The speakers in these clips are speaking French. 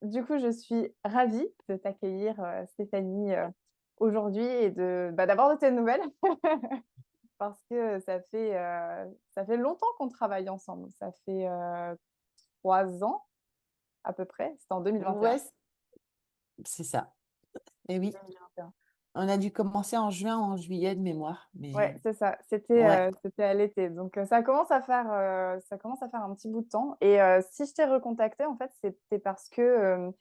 du coup, je suis ravie de t'accueillir, Stéphanie, aujourd'hui et d'avoir de tes nouvelles parce que ça fait longtemps qu'on travaille ensemble. Ça fait 3 ans à peu près. C'était en 2021. Ouais, c'est ça. Et oui, 2021. on a dû commencer en juin, en juillet de mémoire. Ouais, Mais c'est ça. ouais, C'était à l'été. Donc, ça commence à faire un petit bout de temps. Et si je t'ai recontacté, en fait, c'était parce que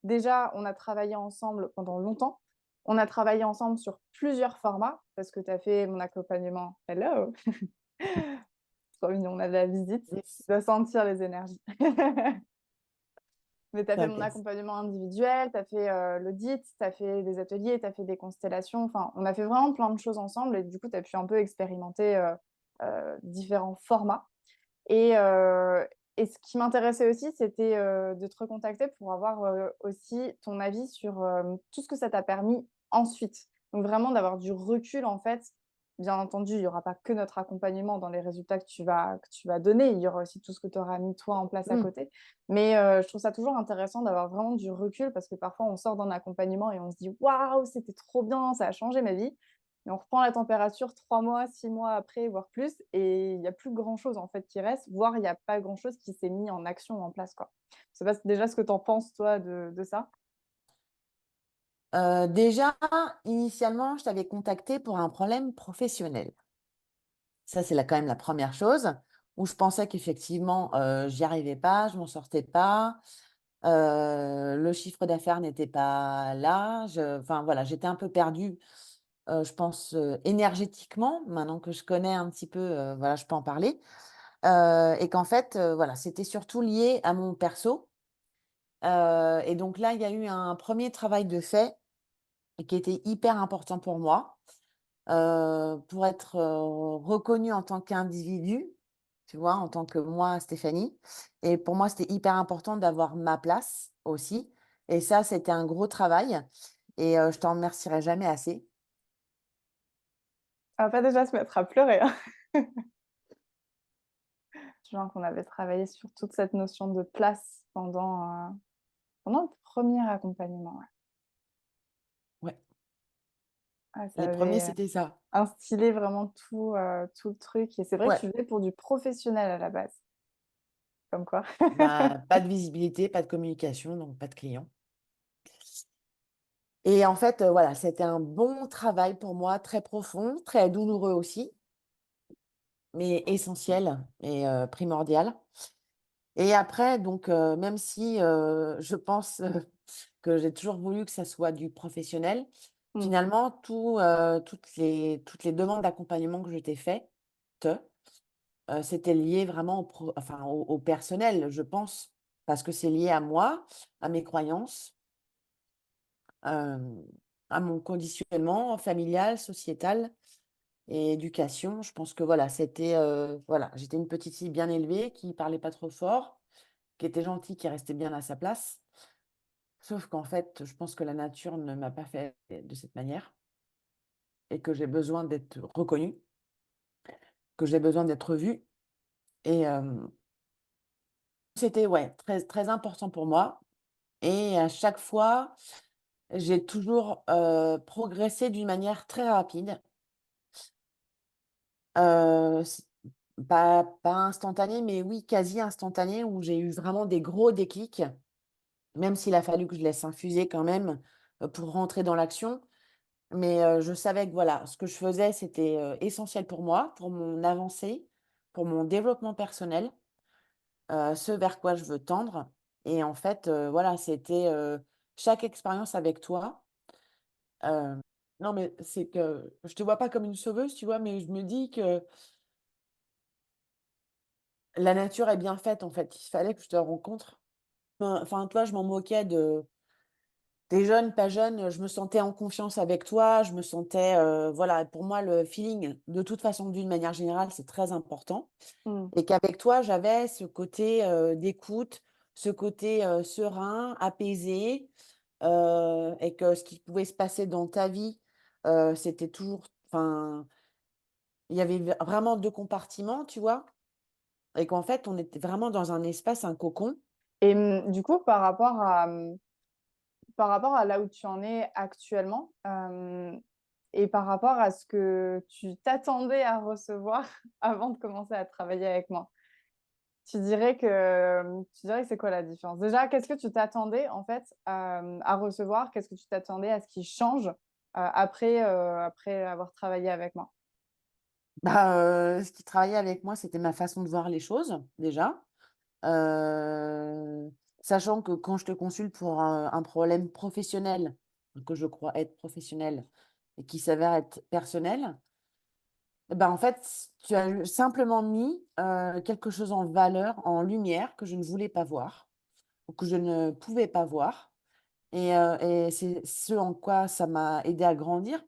déjà, on a travaillé ensemble pendant longtemps. On a travaillé ensemble sur plusieurs formats parce que tu as fait mon accompagnement. Hello, trop mignon, on a de la visite. yes, Tu dois sentir les énergies. Mais tu as fait mon t'inquiète. accompagnement individuel, tu as fait l'audit, tu as fait des ateliers, tu as fait des constellations. Enfin, on a fait vraiment plein de choses ensemble et du coup, tu as pu un peu expérimenter différents formats. Et, euh, et ce qui m'intéressait aussi, c'était de te recontacter pour avoir aussi ton avis sur tout ce que ça t'a permis ensuite. Donc vraiment d'avoir du recul en fait. Bien entendu, il n'y aura pas que notre accompagnement dans les résultats que tu vas donner. Il y aura aussi tout ce que tu auras mis toi en place à Mm. côté. Mais je trouve ça toujours intéressant d'avoir vraiment du recul parce que parfois on sort d'un accompagnement et on se dit waouh, c'était trop bien, ça a changé ma vie. Et on reprend la température 3 mois, 6 mois après, voire plus, et il n'y a plus grand-chose en fait qui reste, voire il n'y a pas grand-chose qui s'est mis en action, en place, quoi. Je sais pas déjà ce que tu en penses, toi, de ça. Déjà, initialement, je t'avais contacté pour un problème professionnel. Ça, c'est quand même la première chose où je pensais qu'effectivement, j'y arrivais pas, je m'en sortais pas. Le chiffre d'affaires n'était pas là. Enfin, voilà, j'étais un peu perdue, je pense, énergétiquement. Maintenant que je connais un petit peu, voilà, je peux en parler. Et qu'en fait, voilà, c'était surtout lié à mon perso. Et donc là, il y a eu un premier travail de fait qui était hyper important pour moi, pour être, reconnue en tant qu'individu, tu vois? En tant que moi, Stéphanie. Et pour moi, c'était hyper important d'avoir ma place aussi. Et ça, c'était un gros travail et je t'en remercierai jamais assez. On va pas déjà se mettre à pleurer, hein. Je vois qu'on avait travaillé sur toute cette notion de place pendant le premier accompagnement. Ouais. Ouais, Ah, ça les premiers, avait c'était ça. instillé vraiment tout le truc. Et c'est vrai que Ouais, tu faisais pour du professionnel à la base, comme quoi. bah, pas de visibilité, pas de communication, donc pas de clients. Et en fait, voilà, c'était un bon travail pour moi, très profond, très douloureux aussi, mais essentiel et primordial. Et après, donc, même si je pense que j'ai toujours voulu que ça soit du professionnel, Mm. finalement, toutes les demandes d'accompagnement que je t'ai faites, c'était lié vraiment enfin, au personnel, je pense, parce que c'est lié à moi, à mes croyances, euh, à mon conditionnement familial, sociétal et éducation. Je pense que voilà, voilà, j'étais une petite fille bien élevée qui parlait pas trop fort, qui était gentille, qui restait bien à sa place. Sauf qu'en fait, je pense que la nature ne m'a pas fait de cette manière et que j'ai besoin d'être reconnue, que j'ai besoin d'être vue. Et c'était ouais, très, très important pour moi. Et à chaque fois, j'ai toujours progressé d'une manière très rapide. C pas instantanée, mais oui, quasi instantanée, où j'ai eu vraiment des gros déclics, même s'il a fallu que je laisse infuser quand même, pour rentrer dans l'action. Mais je savais que voilà, ce que je faisais, c'était, essentiel pour moi, pour mon avancée, pour mon développement personnel, ce vers quoi je veux tendre. Et en fait, voilà, c'était, chaque expérience avec toi, non, mais c'est que je te vois pas comme une sauveuse, tu vois? Mais je me dis que la nature est bien faite, en fait. Il fallait que je te rencontre. Enfin, toi, je m'en moquais de t'es jeune, pas jeune, je me sentais en confiance avec toi, je me sentais, voilà, pour moi, le feeling, de toute façon, d'une manière générale, c'est très important Mm. et qu'avec toi, j'avais ce côté, d'écoute, ce côté, serein, apaisé, et que ce qui pouvait se passer dans ta vie, c'était toujours enfin, il y avait vraiment 2 compartiments, tu vois? Et qu'en fait, on était vraiment dans un espace, un cocon Et du coup, par rapport à là où tu en es actuellement, et par rapport à ce que tu t'attendais à recevoir avant de commencer à travailler avec moi, tu dirais que c'est quoi la différence? Déjà, qu'est-ce que tu t'attendais en fait, à recevoir? Qu'est-ce que tu t'attendais à ce qui change, après avoir travaillé avec moi? Ce qui travaillait avec moi, c'était ma façon de voir les choses, déjà. Heu, Sachant que quand je te consulte pour un problème professionnel, que je crois être professionnel et qui s'avère être personnel, en fait, tu as simplement mis, quelque chose en valeur, en lumière que je ne voulais pas voir ou que je ne pouvais pas voir et c'est ce en quoi ça m'a aidé à grandir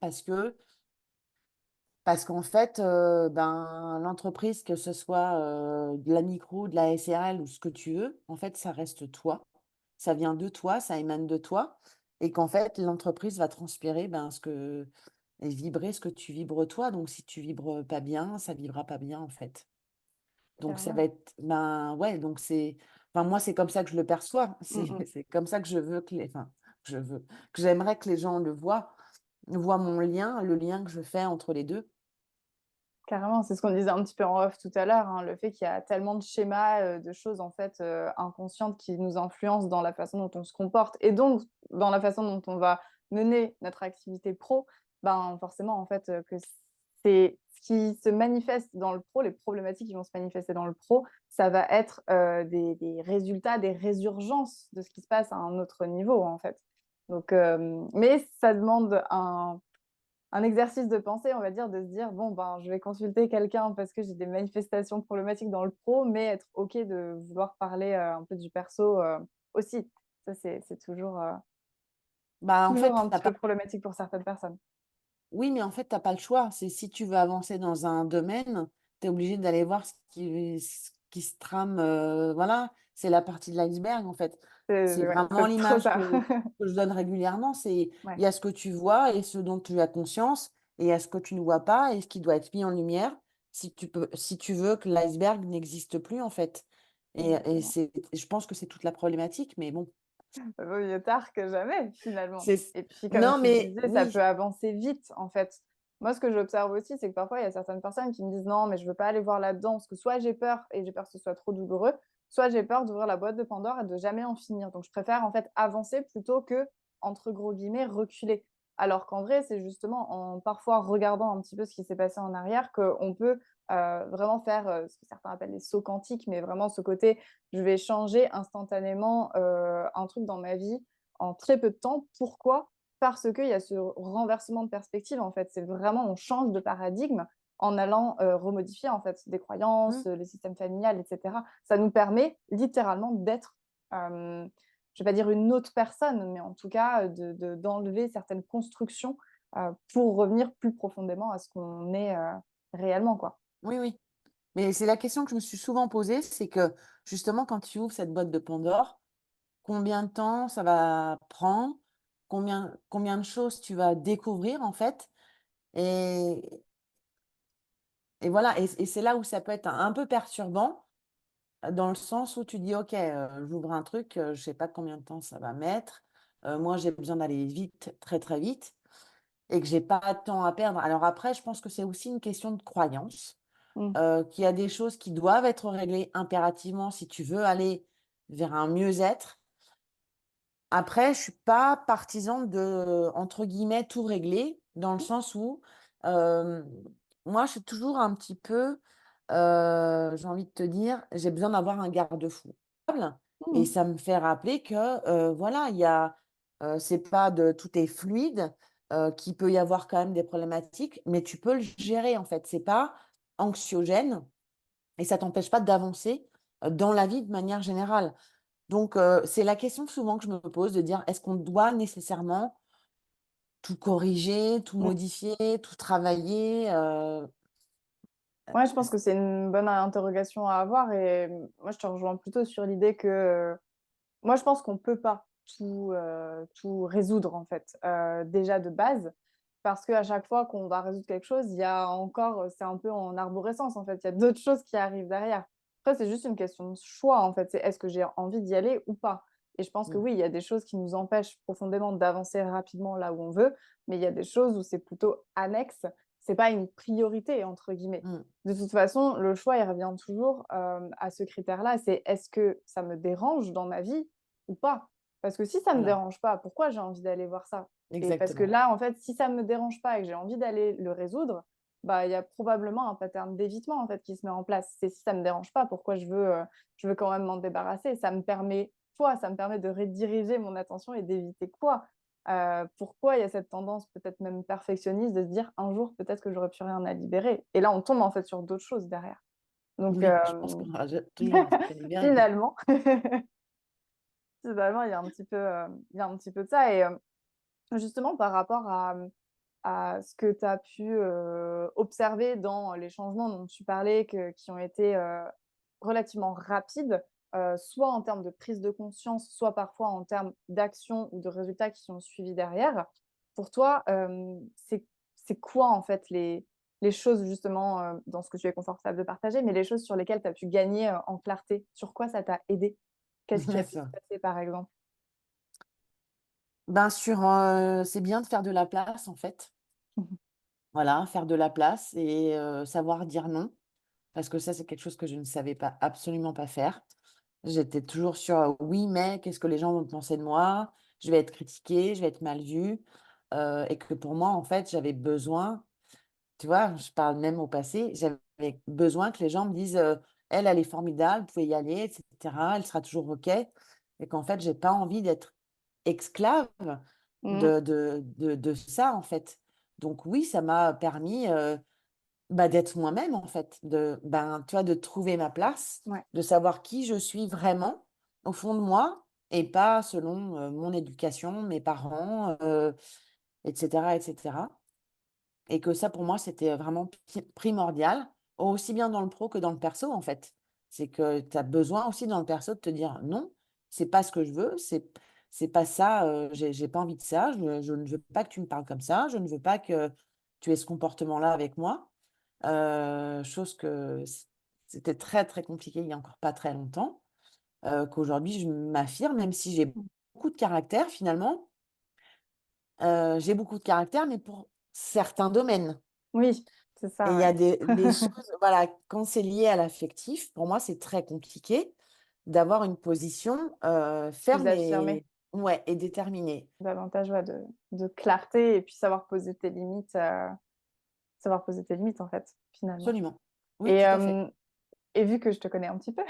parce qu'en fait, l'entreprise, que ce soit, de la micro, de la SARL ou ce que tu veux, en fait, ça reste toi. Ça vient de toi, ça émane de toi et qu'en fait, l'entreprise va transpirer, ce que et vibrer ce que tu vibres toi. Donc si tu vibres pas bien, ça vibrera pas bien, en fait. Donc ça va Clairement. être ouais, donc moi, c'est comme ça que je le perçois. Mmh C'est mh. c'est comme ça que je veux que j'aimerais que les gens le voient mon lien, le lien que je fais entre les 2. Carrément, c'est ce qu'on disait un petit peu en off tout à l'heure, hein, le fait qu'il y a tellement de schémas, de choses en fait, inconscientes qui nous influencent dans la façon dont on se comporte et donc dans la façon dont on va mener notre activité pro, ben, forcément en fait, que c'est ce qui se manifeste dans le pro, les problématiques qui vont se manifester dans le pro, ça va être, des résultats, des résurgences de ce qui se passe à un autre niveau en fait. Donc mais ça demande un exercice de pensée, on va dire, de se dire: «Bon, ben, je vais consulter quelqu'un parce que j'ai des manifestations problématiques dans le pro», mais être OK de vouloir parler, un peu du perso, aussi. Ça, c'est En toujours fait, un tu petit peu pas problématique pour certaines personnes. oui, mais en fait, tu pas le choix. C'est si tu veux avancer dans un domaine, tu es obligé d'aller voir ce qui se trame, voilà, c'est la partie de l'iceberg, en fait. C'est Ouais, vraiment c'est trop l'image ça. que je donne régulièrement, c'est il Ouais, y a ce que tu vois et ce dont tu as conscience et il y a ce que tu ne vois pas et ce qui doit être mis en lumière si tu veux que l'iceberg n'existe plus, en fait et exactement. je pense que c'est toute la problématique, mais bon, Vaut mieux tard que jamais, finalement. c'est Et puis, comme non, tu mais disais, ça oui. peut avancer vite, en fait. Moi, ce que j'observe aussi, c'est que parfois, il y a certaines personnes qui me disent: «Non, mais je veux pas aller voir là-dedans», parce que soit j'ai peur et j'ai peur que ce soit trop douloureux, soit j'ai peur d'ouvrir la boîte de Pandore et de jamais en finir. Donc je préfère, en fait, avancer plutôt que, entre gros guillemets, «reculer». Alors qu'en vrai, c'est justement en parfois regardant un petit peu ce qui s'est passé en arrière qu'on peut, vraiment faire, ce que certains appellent les sauts quantiques, mais vraiment ce côté je vais changer instantanément, un truc dans ma vie en très peu de temps. Pourquoi? Parce qu'il y a ce renversement de perspective, en fait. C'est vraiment on change de paradigme en allant, remodifier, en fait, des croyances, Mmh. le système familial et cetera. Ça nous permet littéralement d'être, je vais pas dire une autre personne, mais en tout cas, d'enlever certaines constructions, pour revenir plus profondément à ce qu'on est, réellement, quoi. Oui, oui. Mais c'est la question que je me suis souvent posée, c'est que justement quand tu ouvres cette boîte de Pandore, combien de temps ça va prendre? Combien de choses tu vas découvrir en fait? Et voilà et c'est là où ça peut être un peu perturbant, dans le sens où tu dis: «OK, j'ouvre un truc, je sais pas combien de temps ça va mettre. Moi j'ai besoin d'aller vite, très, très vite et que j'ai pas de temps à perdre». Alors après je pense que c'est aussi une question de croyance. Mmh. Qu'il y a des choses qui doivent être réglées impérativement si tu veux aller vers un mieux-être. Après, je suis pas partisan de, entre guillemets, «tout régler», dans le sens où, hem, moi, je suis toujours un petit peu, j'ai envie de te dire, j'ai besoin d'avoir un garde-fou et Mmh. ça me fait rappeler que, voilà, il y a, c'est pas de tout est fluide, qu'il peut y avoir quand même des problématiques, mais tu peux le gérer, en fait. C'est pas anxiogène et ça t'empêche pas d'avancer, dans la vie de manière générale. Donc c'est la question souvent que je me pose de dire: «Est-ce qu'on doit nécessairement tout corriger, tout Mmh. modifier, tout travailler?» Ouais, je pense que c'est une bonne interrogation à avoir et moi, je te rejoins plutôt sur l'idée que, moi, je pense qu'on peut pas tout résoudre, en fait, déjà de base. Parce qu'à chaque fois qu'on va résoudre quelque chose, il y a encore, c'est un peu en arborescence, en fait, il y a d'autres choses qui arrivent derrière. Après, c'est juste une question de choix, en fait. C'est est-ce que j'ai envie d'y aller ou pas? Et je pense que Mmh. oui, il y a des choses qui nous empêchent profondément d'avancer rapidement là où on veut, mais il y a des choses où c'est plutôt annexe. C'est pas une «priorité» entre guillemets. Mmh. De toute façon, le choix, il revient toujours, à ce critère-là, c'est est-ce que ça me dérange dans ma vie ou pas? Parce que si ça me Voilà, dérange pas, pourquoi j'ai envie d'aller voir ça? Et parce que exactement. là, en fait, si ça me dérange pas et que j'ai envie d'aller le résoudre, bah, il y a probablement un pattern d'évitement, en fait, qui se met en place. C'est si ça me dérange pas, pourquoi je veux quand même m'en débarrasser? Ça me permet quoi? Ça me permet de rediriger mon attention et d'éviter quoi? Pourquoi il y a cette tendance peut-être même perfectionniste de se dire: «Un jour, peut-être que j'aurai plus rien à libérer» et là, on tombe, en fait, sur d'autres choses derrière. Donc Oui, je pense qu'on aura toujours un truc à libérer. finalement finalement, il y a un petit peu, il y a un petit peu de ça et justement par rapport à ce que tu as pu, observer dans les changements dont tu parlais qui ont été, relativement rapides, soit en termes de prise de conscience, soit parfois en termes d'action ou de résultats qui sont suivis derrière. Pour toi, c'est quoi en fait les choses justement, dans ce que tu es confortable de partager, mais les choses sur lesquelles tu as pu gagner, en clarté? Sur quoi ça t'a aidé? Qu'est-ce qui a pu se D'accord. passer par exemple? Ben, c'est bien de faire de la place, en fait. Mmh. Voilà, faire de la place et savoir dire non, parce que ça, c'est quelque chose que je ne savais pas absolument pas faire. J'étais toujours sur, «Oui, mais qu'est-ce que les gens vont penser de moi? Je vais être critiquée, je vais être mal vue», et que pour moi, en fait, j'avais besoin, tu vois? Je parle même au passé, j'avais besoin que les gens me disent, «Elle, elle est formidable, vous pouvez y aller et cetera, elle sera toujours OK», et qu'en fait, j'ai pas envie d'être esclave Mmh. de ça, en fait. Donc oui, ça m'a permis, bah, d'être moi-même, en fait, ben, tu vois, de trouver ma place, Ouais. de savoir qui je suis vraiment au fond de moi et pas selon, mon éducation, mes parents, et cetera et cetera, et que ça, pour moi, c'était vraiment primordial, aussi bien dans le pro que dans le perso, en fait. C'est que tu as besoin aussi dans le perso de te dire: «Non, c'est pas ce que je veux, c'est pas ça, j'ai pas envie de ça, je ne veux pas que tu me parles comme ça, je ne veux pas que tu aies ce comportement-là avec moi». Chose que c'était très, très compliqué il y a encore pas très longtemps, qu'aujourd'hui je m'affirme, même si j'ai Mmh. beaucoup de caractère finalement. J'ai beaucoup de caractère, mais pour certains domaines. Oui, c'est Et ça, il y a ouais. des choses, voilà, quand c'est lié à l'affectif, pour moi, c'est très compliqué d'avoir une position, Plus ferme affirmé. et ouais, et déterminée. Davantage, ouais, de clarté et puis savoir poser tes limites, en fait, finalement. Absolument. Oui, Et tout à fait. et vu que je te connais un petit peu,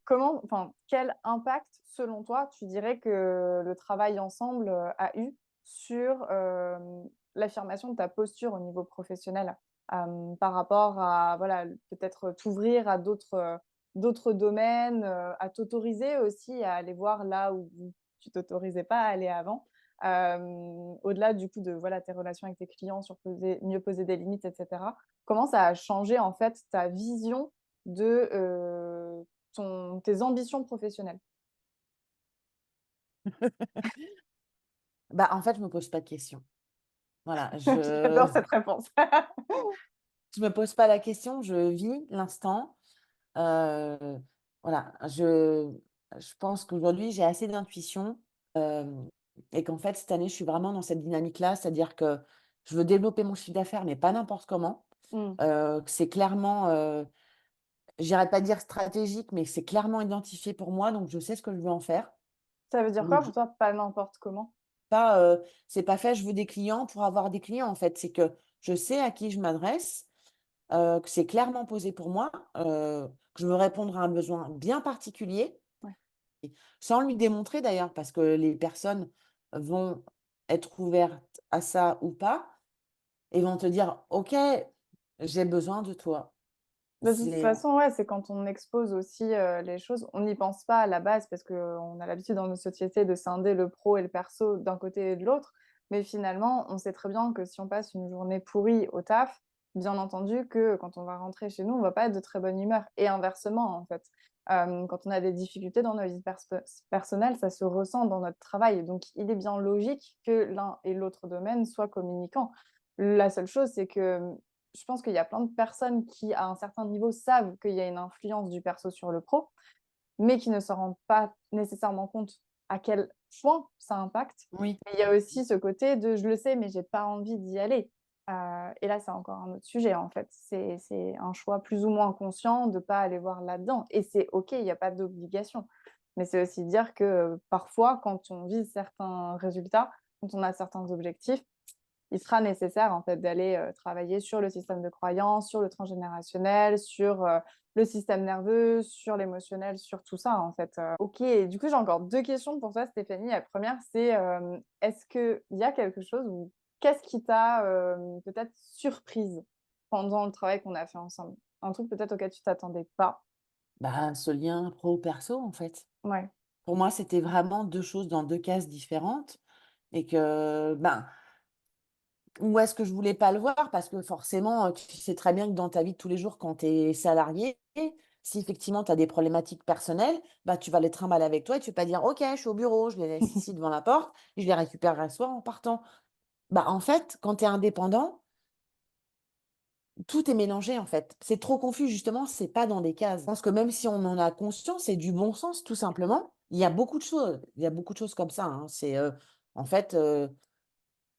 comment enfin, quel impact, selon toi, tu dirais que le travail ensemble, a eu sur, l'affirmation de ta posture au niveau professionnel? Par rapport à, voilà, peut-être t'ouvrir à d'autres domaines, à t'autoriser aussi à aller voir là où tu t'autorisais pas à aller avant? Au-delà du coup de, voilà, tes relations avec tes clients sur mieux poser des limites et cetera. Comment ça a changé, en fait, ta vision de, ton tes ambitions professionnelles? Bah, en fait, je me pose pas de questions. Voilà, J'adore cette réponse. je me pose pas la question, je vis l'instant. Heu, voilà, je pense qu'aujourd'hui, j'ai assez d'intuition, hem et qu'en fait, cette année, je suis vraiment dans cette dynamique-là. C'est-à-dire que je veux développer mon chiffre d'affaires, mais pas n'importe comment. Mmh. Que c'est clairement, j'irais pas dire stratégique, mais c'est clairement identifié pour moi, donc je sais ce que je veux en faire. Ça veut dire quoi Donc pour toi, pas n'importe comment? pas, c'est pas fait, je veux des clients pour avoir des clients, en fait. C'est que je sais à qui je m'adresse, que c'est clairement posé pour moi, que je veux répondre à un besoin bien particulier, Ouais. et sans lui démontrer d'ailleurs, parce que les personnes vont être ouvertes à ça ou pas et vont te dire: «OK, j'ai besoin de toi». De toute C'est façon, ouais, c'est quand on expose aussi, les choses, on n'y pense pas à la base parce qu'on a l'habitude dans nos sociétés de scinder le pro et le perso d'un côté et de l'autre. Mais finalement, on sait très bien que si on passe une journée pourrie au taf, bien entendu que quand on va rentrer chez nous, on va pas être de très bonne humeur et inversement, en fait. Quand on a des difficultés dans nos vies personnelles, ça se ressent dans notre travail. Donc il est bien logique que l'un et l'autre domaine soient communicants. La seule chose, c'est que je pense qu'il y a plein de personnes qui, à un certain niveau, savent qu'il y a une influence du perso sur le pro, mais qui ne se rendent pas nécessairement compte à quel point ça impacte. Oui. Mais il y a aussi ce côté de: «Je le sais, mais j'ai pas envie d'y aller». Et là, c'est encore un autre sujet, en fait. C'est un choix plus ou moins conscient de pas aller voir là-dedans et c'est OK, il y a pas d'obligation. Mais c'est aussi dire que, parfois, quand on vise certains résultats, quand on a certains objectifs, il sera nécessaire en fait d'aller, travailler sur le système de croyance, sur le transgénérationnel, sur, le système nerveux, sur l'émotionnel, sur tout ça en fait, OK, et du coup, j'ai encore 2 questions pour toi Stéphanie. La première c'est, est-ce qu'il y a quelque chose ou qu'est-ce qui t'a, peut-être surprise pendant le travail qu'on a fait ensemble? Un truc peut-être auquel tu t'attendais pas? Bah, ce lien pro-perso, en fait. Ouais. Pour moi, c'était vraiment 2 choses dans 2 cases différentes et que, ben, où est-ce que je voulais pas le voir? Parce que forcément, tu sais très bien que dans ta vie de tous les jours, quand tu es salarié, si effectivement tu as des problématiques personnelles, bah, tu vas les trimballer avec toi et tu vas pas dire: «OK, je suis au bureau, je les laisse ici devant la porte et je les récupérerai le soir en partant». Bah, en fait, quand tu es indépendant, tout est mélangé, en fait. C'est trop confus, justement, c'est pas dans des cases. Je pense que même si on en a conscience, c'est du bon sens, tout simplement. Il y a beaucoup de choses comme ça, hein. En fait,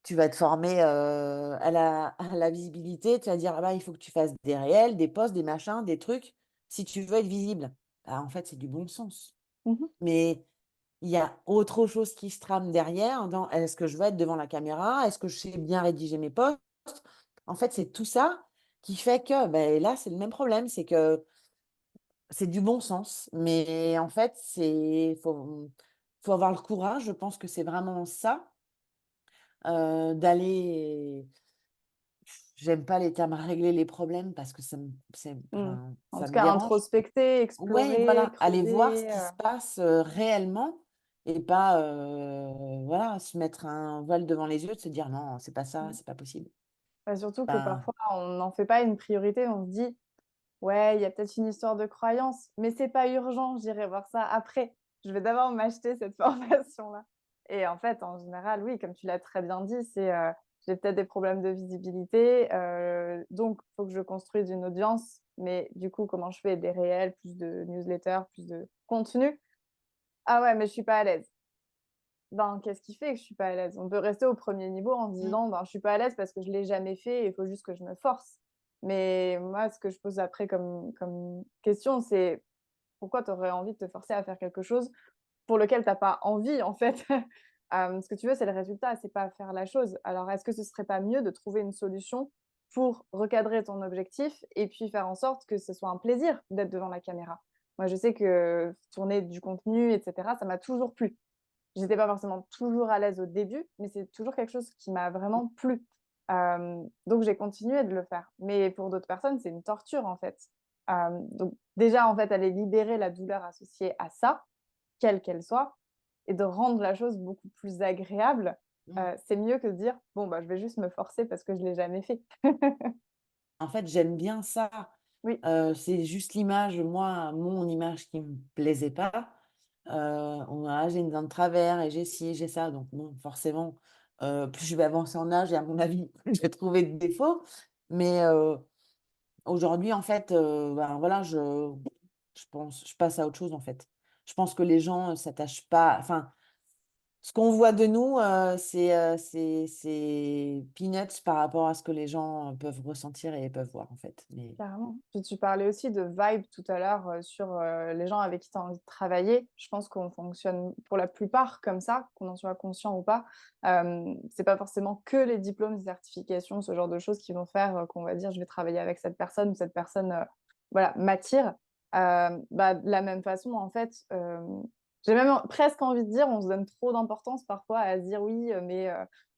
tu vas te former, à la visibilité, tu vas dire: «Ah bah, il faut que tu fasses des réels, des posts, des machins, des trucs, si tu veux être visible». Bah, en fait, c'est du bon sens. Mmh. Mais il y a autre chose qui se trame derrière dans: «Est-ce que je veux être devant la caméra? Est-ce que je sais bien rédiger mes posts?» En fait, c'est tout ça qui fait que, beh, là, c'est le même problème, c'est que c'est du bon sens, mais en fait, faut avoir le courage, je pense que c'est vraiment ça, d'aller. J'aime pas les termes «régler les problèmes» parce que Mmh. En ça tout me cas, dérange. introspecter, Ouais, explorer, voilà, aller voir ce creuser, qui se passe, réellement et pas, voilà, se mettre un voile devant les yeux, de se dire: «Non, c'est pas ça, mmh. c'est pas possible». Bah, surtout que Ben parfois, on n'en fait pas une priorité. On se dit: «Ouais, il y a peut-être une histoire de croyance, mais c'est pas urgent, j'irai voir ça après. Je vais d'abord m'acheter cette formation-là» et en fait, en général, oui, comme tu l'as très bien dit, c'est, j'ai peut-être des problèmes de visibilité, donc il faut que je construise une audience, mais du coup, comment je fais? Des réels, plus de newsletters, plus de contenu? Ah ouais, mais je suis pas à l'aise. Ben, qu'est-ce qui fait que je suis pas à l'aise? On peut rester au premier niveau en se mmh, disant: «Ben, je suis pas à l'aise parce que je l'ai jamais fait et il faut juste que je me force». Mais moi, ce que je pose après comme question, c'est: pourquoi tu aurais envie de te forcer à faire quelque chose pour lequel tu as pas envie, en fait? Ce que tu veux, c'est le résultat, c'est pas faire la chose. Alors, est-ce que ce serait pas mieux de trouver une solution pour recadrer ton objectif et puis faire en sorte que ce soit un plaisir d'être devant la caméra? Moi, je sais que tourner du contenu et cetera, ça m'a toujours plu. J'étais pas forcément toujours à l'aise au début, mais c'est toujours quelque chose qui m'a vraiment plu. Donc j'ai continué de le faire. Mais pour d'autres personnes, c'est une torture, en fait. Donc déjà, en fait, aller libérer la douleur associée à ça, quelle qu'elle soit, et de rendre la chose beaucoup plus agréable, mmh. c'est mieux que de dire: «Bon, bah, je vais juste me forcer parce que je l'ai jamais fait». En fait, j'aime bien ça, Oui, c'est juste l'image, moi, mon image qui me plaisait pas. Voilà, j'ai une dent de travers et j'ai ci, j'ai ça, donc bon, forcément, plus je vais avancer en âge et à mon avis, plus je vais trouver de défauts. Mais, aujourd'hui, en fait, ben, voilà, je passe à autre chose, en fait. Je pense que les gens, s'attachent pas enfin, ce qu'on voit de nous, c'est peanuts par rapport à ce que les gens, peuvent ressentir et peuvent voir, en fait. Mais carrément. Puis tu parlais aussi de vibe tout à l'heure, sur, les gens avec qui tu as envie de travailler. Je pense qu'on fonctionne pour la plupart comme ça, qu'on en soit conscient ou pas. C'est pas forcément que les diplômes, les certifications, ce genre de choses qui vont faire, qu'on va dire: «Je vais travailler avec cette personne» ou «Cette personne, voilà, m'attire». Bah, de la même façon, en fait, j'ai même presque envie de dire, on se donne trop d'importance parfois à se dire: «Oui, mais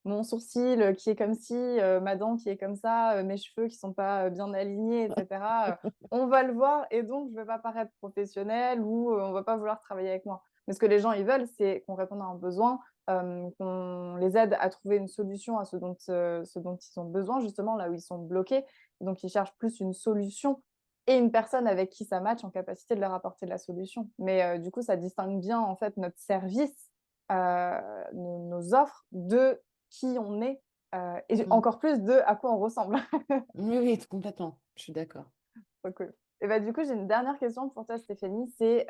mon sourcil, qui est comme ci, ma dent qui est comme ça, mes cheveux qui sont pas, bien alignés et cetera, on va le voir et donc je vais pas paraître professionnelle ou, on va pas vouloir travailler avec moi. Mais ce que les gens, ils veulent, c'est qu'on réponde à un besoin, qu'on les aide à trouver une solution à ce dont ils ont besoin justement, là où ils sont bloqués. Donc ils cherchent plus une solution et une personne avec qui ça match en capacité de leur apporter de la solution. Mais, du coup, ça distingue bien en fait notre service, nos offres de qui on est et Mmh. encore plus de à quoi on ressemble. Oui, oui, complètement, je suis d'accord. Trop cool. Et bah, du coup, j'ai une dernière question pour toi, Stéphanie. C'est,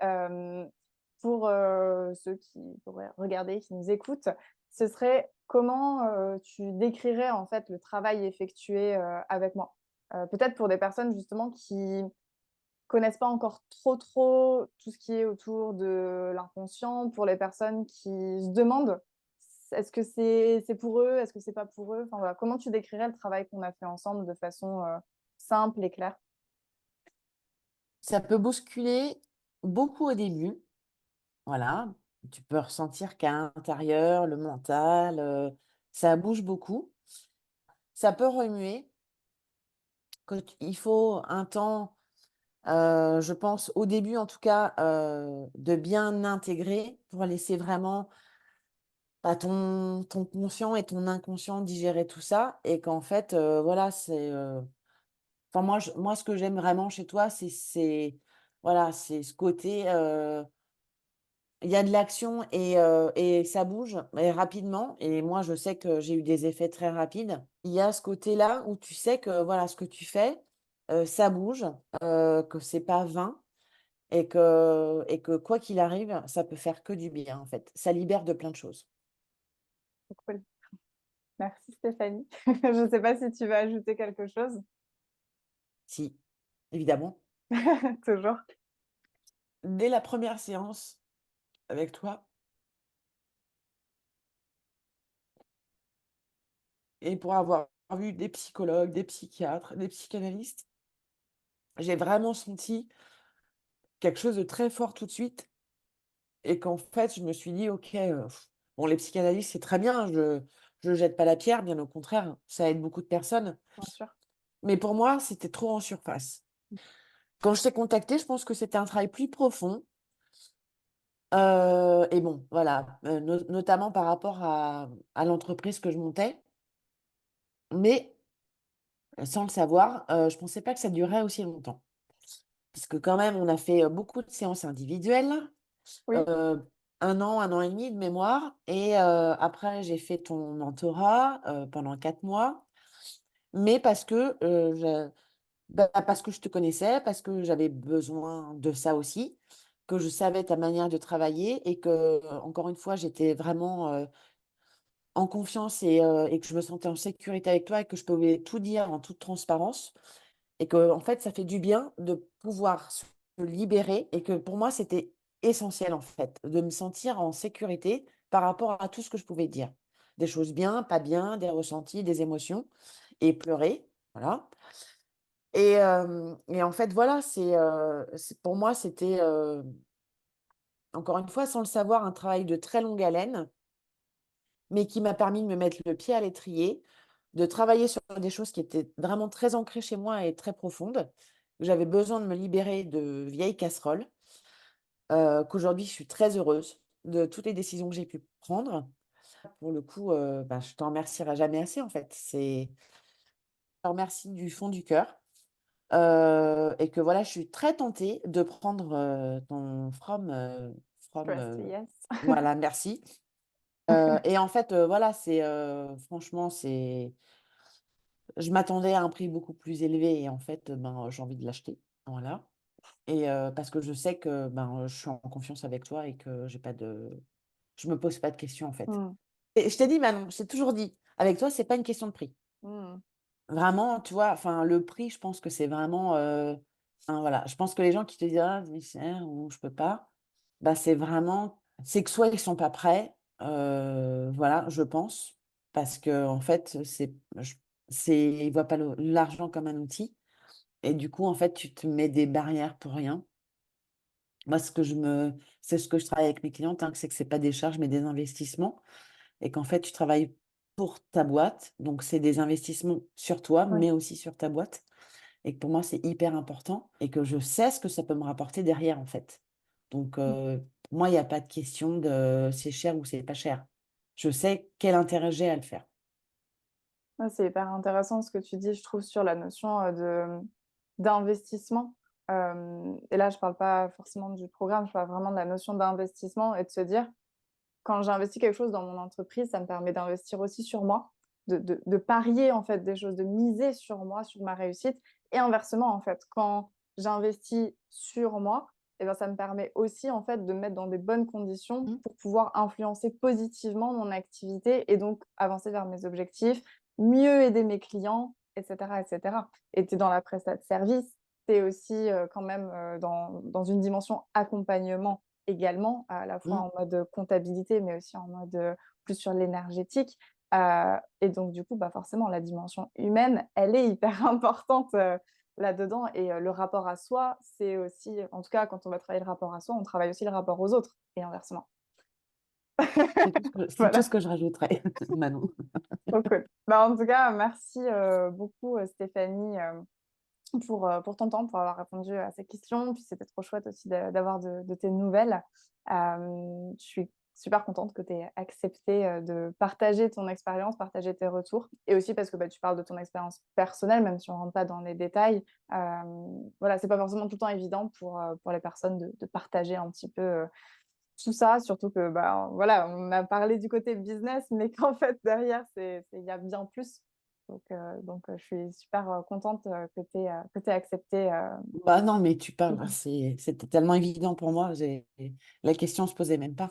pour, ceux qui pourraient regarder, qui nous écoutent, ce serait comment, tu décrirais, en fait, le travail effectué, avec moi? Peut-être pour des personnes justement qui connaissent pas encore trop tout ce qui est autour de l'inconscient, pour les personnes qui se demandent: «Est-ce que c'est pour eux? Est-ce que c'est pas pour eux?» Enfin voilà, comment tu décrirais le travail qu'on a fait ensemble de façon, simple et claire? Ça peut bousculer beaucoup au début, voilà. Tu peux ressentir qu'à l'intérieur, le mental, ça bouge beaucoup. Ça peut remuer, que t il faut un temps, je pense au début en tout cas, de bien intégrer pour laisser vraiment, bah, ton conscient et ton inconscient digérer tout ça et qu'en fait, voilà, enfin moi ce que j'aime vraiment chez toi, c'est voilà, c'est ce côté, il y a de l'action et ça bouge et rapidement et moi je sais que j'ai eu des effets très rapides. Il y a ce côté-là où tu sais que voilà, ce que tu fais, ça bouge, que c'est pas vain et que quoi qu'il arrive, ça peut faire que du bien en fait. Ça libère de plein de choses. Trop cool. Merci Stéphanie. Je ne sais pas si tu veux ajouter quelque chose? Si, évidemment. Toujours. Dès la première séance avec toi et pour avoir vu des psychologues, des psychiatres, des psychanalystes, j'ai vraiment senti quelque chose de très fort tout de suite et qu'en fait, je me suis dit: «OK, bon les psychanalystes, c'est très bien, je jette pas la pierre, bien au contraire, ça aide beaucoup de personnes». Bien sûr. Mais pour moi, c'était trop en surface. Quand je t'ai contacté, je pense que c'était un travail plus profond, et bon, voilà, notamment par rapport à l'entreprise que je montais. Mais, sans le savoir, je pensais pas que ça durerait aussi longtemps. Puisque quand même, on a fait, beaucoup de séances individuelles, Oui, heu, 1 an et demi de mémoire et après j'ai fait ton mentorat, pendant 4 mois. Mais parce que, parce que je te connaissais, parce que j'avais besoin de ça aussi, que je savais ta manière de travailler et que, encore une fois, j'étais vraiment, en confiance et que je me sentais en sécurité avec toi et que je pouvais tout dire en toute transparence et que en fait, ça fait du bien de pouvoir se libérer et que pour moi, c'était essentiel, en fait, de me sentir en sécurité par rapport à tout ce que je pouvais dire. Des choses bien, pas bien, des ressentis, des émotions et pleurer, voilà et en fait, voilà, c'est pour moi, c'était, encore une fois, sans le savoir, un travail de très longue haleine, mais qui m'a permis de me mettre le pied à l'étrier, de travailler sur des choses qui étaient vraiment très ancrées chez moi et très profondes. J'avais besoin de me libérer de vieilles casseroles, qu'aujourd'hui je suis très heureuse de toutes les décisions que j'ai pu prendre. Pour le coup, bah, je t'en remercierai jamais assez en fait. Je te remercie du fond du cœur, et que voilà, je suis très tentée de prendre, ton trust, yes. voilà, merci. Et en fait, voilà, franchement, je m'attendais à un prix beaucoup plus élevé et en fait, ben, j'ai envie de l'acheter, voilà et parce que je sais que, ben, je suis en confiance avec toi et que je me pose pas de questions, en fait Mmh. et je t'ai dit Manon, je t'ai toujours dit: «Avec toi, c'est pas une question de prix». Mmh. Vraiment, tu vois? Enfin, le prix, je pense que c'est vraiment, enfin, voilà, je pense que les gens qui te disent: «Ah, c'est cher» ou «Je peux pas», bah, c'est que soit ils sont pas prêts, voilà, je pense, parce qu'en fait, ils voient pas l'argent comme un outil et du coup, en fait, tu te mets des barrières pour rien. Moi, c'est ce que je travaille avec mes clientes, hein, c'est que c'est pas des charges, mais des investissements et qu'en fait, tu travailles pour ta boîte, donc c'est des investissements sur toi, Oui. mais aussi sur ta boîte et que pour moi, c'est hyper important et que je sais ce que ça peut me rapporter derrière, en fait. Donc Mmh. pour moi, il y a pas de question de c'est cher ou c'est pas cher. Je sais quel intérêt j'ai à le faire. Ouais, c'est hyper intéressant ce que tu dis, je trouve, sur la notion, d'investissement. Et là, je parle pas forcément du programme, je parle vraiment de la notion d'investissement et de se dire: «Quand j'investis quelque chose dans mon entreprise, ça me permet d'investir aussi sur moi». de parier, en fait, des choses, de miser sur moi, sur ma réussite et inversement, en fait. Quand j'investis sur moi et ben, ça me permet aussi, en fait, de me mettre dans des bonnes conditions Mmh. pour pouvoir influencer positivement mon activité et donc avancer vers mes objectifs, mieux aider mes clients et cetera et cetera. Et tu es dans la prestation de service, tu es aussi, quand même, dans une dimension accompagnement également, à la fois Mmh. en mode comptabilité, mais aussi en mode, plus sur l'énergétique. Et donc du coup, bah, forcément la dimension humaine, elle est hyper importante, là-dedans et le rapport à soi, c'est aussi en tout cas quand on va travailler le rapport à soi, on travaille aussi le rapport aux autres et inversement. C'est tout ce Voilà, que je rajouterais, Manon. trop cool. Bah, en tout cas, merci, beaucoup, Stéphanie, pour ton temps, pour avoir répondu à ces questions. Puis c'était trop chouette aussi d'avoir de tes nouvelles. Je suis super contente que tu aies accepté de partager ton expérience, partager tes retours. Et aussi parce que bah, tu parles de ton expérience personnelle, même si on ne rentre pas dans les détails. Voilà, c'est pas forcément tout le temps évident pour les personnes de partager un petit peu tout ça, surtout que bah, voilà, on a parlé du côté business, mais qu'en fait derrière, il y a bien plus. Donc, je suis super contente que tu aies accepté. Bah non, mais tu parles, c'était tellement évident pour moi. La question se posait même pas.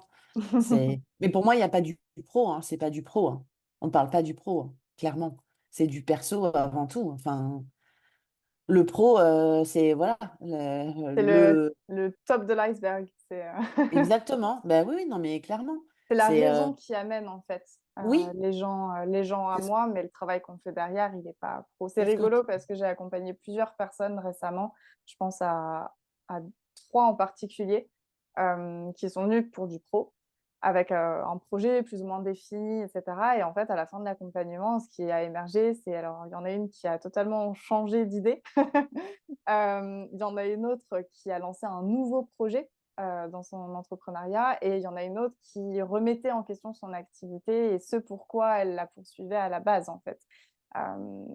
Mais pour moi, il n'y a pas du pro, hein, c'est pas du pro, hein. On ne parle pas du pro, hein, clairement. C'est du perso avant tout. Enfin, le pro, c'est voilà, C'est le top de l'iceberg. exactement. Ben oui, oui, non, mais clairement. C'est la C'est raison qui amène en fait oui, les gens à c'est ce moi, mais le travail qu'on fait derrière, il n'est pas pro. C'est c'est ce que rigolo parce que j'ai accompagné plusieurs personnes récemment. Je pense à trois en particulier qui sont venues pour du pro avec un projet plus ou moins défini, etc. Et en fait, à la fin de l'accompagnement, ce qui a émergé, c'est alors il y en a une qui a totalement changé d'idée. Il y en a une autre qui a lancé un nouveau projet dans son entrepreneuriat et il y en a une autre qui remettait en question son activité et ce pourquoi elle la poursuivait à la base, en fait. Hem,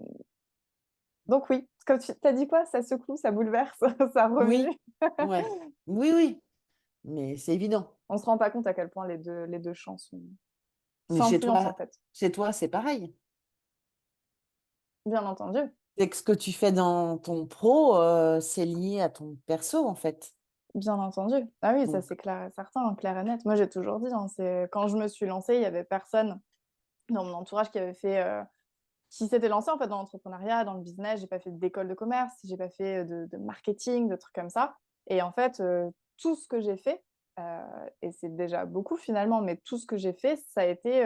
donc oui, comme tu as dit quoi? Ça secoue, ça bouleverse, ça remue. oui, ouais, oui, oui, mais c'est évident. On se rend pas compte à quel point les 2 champs Mais s'influencent, en fait. chez toi, c'est pareil. Bien entendu, C'est que ce que tu fais dans ton pro, c'est lié à ton perso, en fait. bien entendu. Ah oui, ça Donc, c'est clair et certain, clair et net. Moi, j'ai toujours dit, hein, c'est quand je me suis lancée, il y avait personne dans mon entourage qui avait fait, qui s'était lancé en fait dans l'entrepreneuriat, dans le business. J'ai pas fait d'école de commerce, j'ai pas fait de marketing, de trucs comme ça. Et en fait, tout ce que j'ai fait, et c'est déjà beaucoup finalement, mais tout ce que j'ai fait, ça a été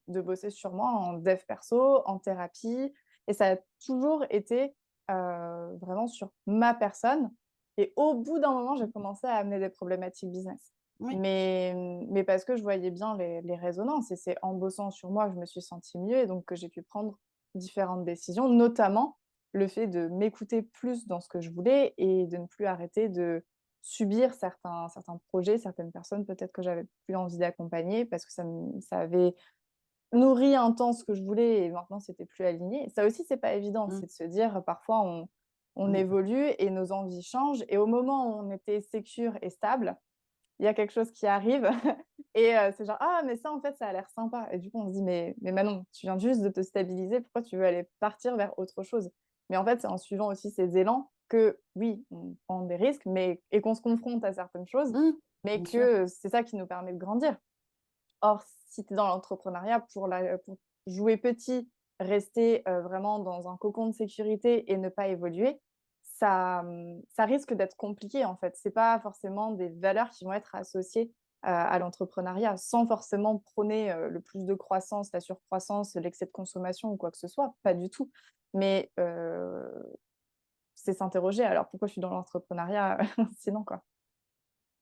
de bosser sur moi en dev perso, en thérapie. Et ça a toujours été vraiment sur ma personne. Et au bout d'un moment, j'ai commencé à amener des problématiques business. oui. Mais parce que je voyais bien les résonances et c'est en bossant sur moi que je me suis sentie mieux et donc que j'ai pu prendre différentes décisions, notamment le fait de m'écouter plus dans ce que je voulais et de ne plus arrêter de subir certains projets, certaines personnes peut-être que j'avais plus envie d'accompagner parce que ça avait nourri un temps ce que je voulais et maintenant c'était plus aligné. Ça aussi, c'est pas évident, Mmh, c'est de se dire parfois on mmh, évolue et nos envies changent et au moment où on était sécure et stable, il y a quelque chose qui arrive et c'est genre: «Ah mais ça en fait ça a l'air sympa» et du coup on se dit: «Mais Manon, tu viens juste de te stabiliser, pourquoi tu veux aller partir vers autre chose?» Mais en fait, c'est en suivant aussi ces élans que oui, on prend des risques, mais et qu'on se confronte à certaines choses, mmh, mais bien sûr. que c'est ça qui nous permet de grandir. Or, si tu es dans l'entrepreneuriat pour jouer petit, rester, vraiment dans un cocon de sécurité et ne pas évoluer, ça risque d'être compliqué, en fait. C'est pas forcément des valeurs qui vont être associées, à l'entrepreneuriat, sans forcément prôner, le plus de croissance, la surcroissance, l'excès de consommation ou quoi que ce soit, pas du tout. Mais, c'est s'interroger: «Alors pourquoi je suis dans l'entrepreneuriat sinon, quoi?»